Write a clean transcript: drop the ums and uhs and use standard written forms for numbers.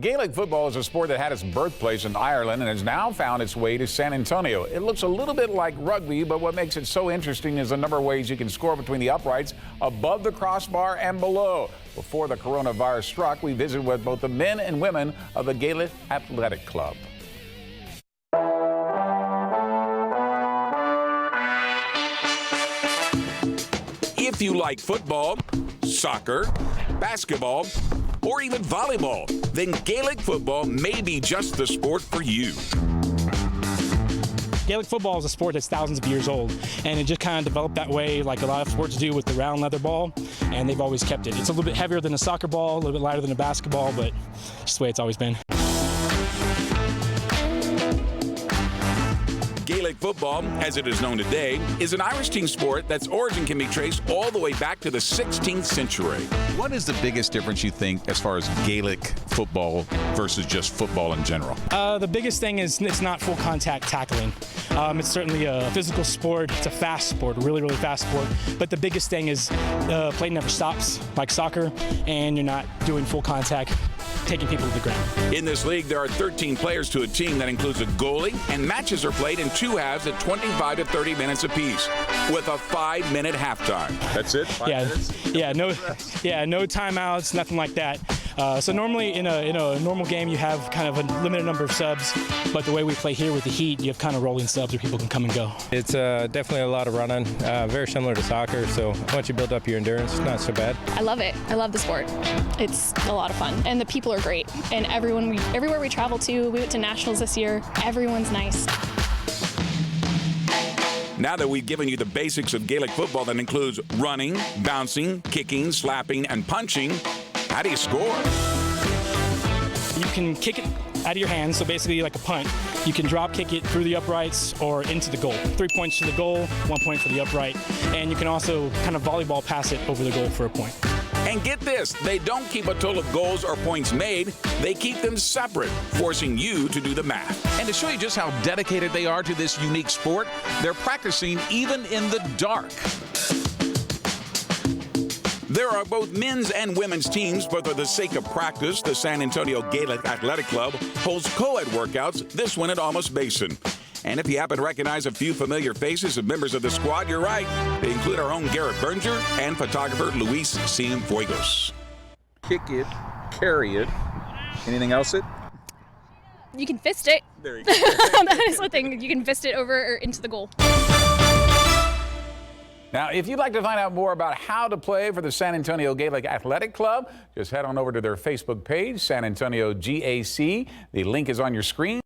Gaelic football is a sport that had its birthplace in Ireland and has now found its way to San Antonio. It looks a little bit like rugby, but what makes it so interesting is the number of ways you can score between the uprights, above the crossbar, and below. Before the coronavirus struck, we visited with both the men and women of the Gaelic Athletic Club. If you like football, soccer, basketball, or even volleyball, then Gaelic football may be just the sport for you. Gaelic football is a sport that's thousands of years old, and it just kind of developed that way like a lot of sports do with the round leather ball, and they've always kept it. It's a little bit heavier than a soccer ball, a little bit lighter than a basketball, but just the way it's always been. Gaelic football, as it is known today, is an Irish team sport that's origin can be traced all the way back to the 16th century. What is the biggest difference you think as far as Gaelic football versus just football in general? The biggest thing is it's not full contact tackling. It's certainly a physical sport. It's a fast sport, a really, really fast sport. But the biggest thing is play never stops, like soccer, and you're not doing full contact, taking people to the ground. In this league, there are 13 players to a team that includes a goalie, and matches are played in two halves at 25 to 30 minutes apiece, with a 5-minute halftime. That's it? 5 minutes? No timeouts, nothing like that. So normally in a normal game you have kind of a limited number of subs, but the way we play here with the heat, you have kind of rolling subs where people can come and go. It's definitely a lot of running, very similar to soccer, so once you build up your endurance, it's not so bad. I love it. I love the sport. It's a lot of fun, and the people are great, and everywhere we travel to, we went to nationals this year, everyone's nice. Now that we've given you the basics of Gaelic football that includes running, bouncing, kicking, slapping, and punching, how do you score? You can kick it out of your hands, so basically like a punt. You can drop kick it through the uprights or into the goal. 3 points to the goal, 1 point for the upright. And you can also kind of volleyball pass it over the goal for a point. And get this, they don't keep a total of goals or points made, they keep them separate, forcing you to do the math. And to show you just how dedicated they are to this unique sport, they're practicing even in the dark. There are both men's and women's teams, but for the sake of practice, the San Antonio Gaelic Athletic Club holds co-ed workouts, this one at Almas Basin. And if you happen to recognize a few familiar faces of members of the squad, you're right. They include our own Garrett Berger and photographer Luis Cienfuegos. Kick it, carry it. Anything else? You can fist it. There you go. That is the thing. You can fist it over or into the goal. Now, if you'd like to find out more about how to play for the San Antonio Gaelic Athletic Club, just head on over to their Facebook page, San Antonio GAC. The link is on your screen.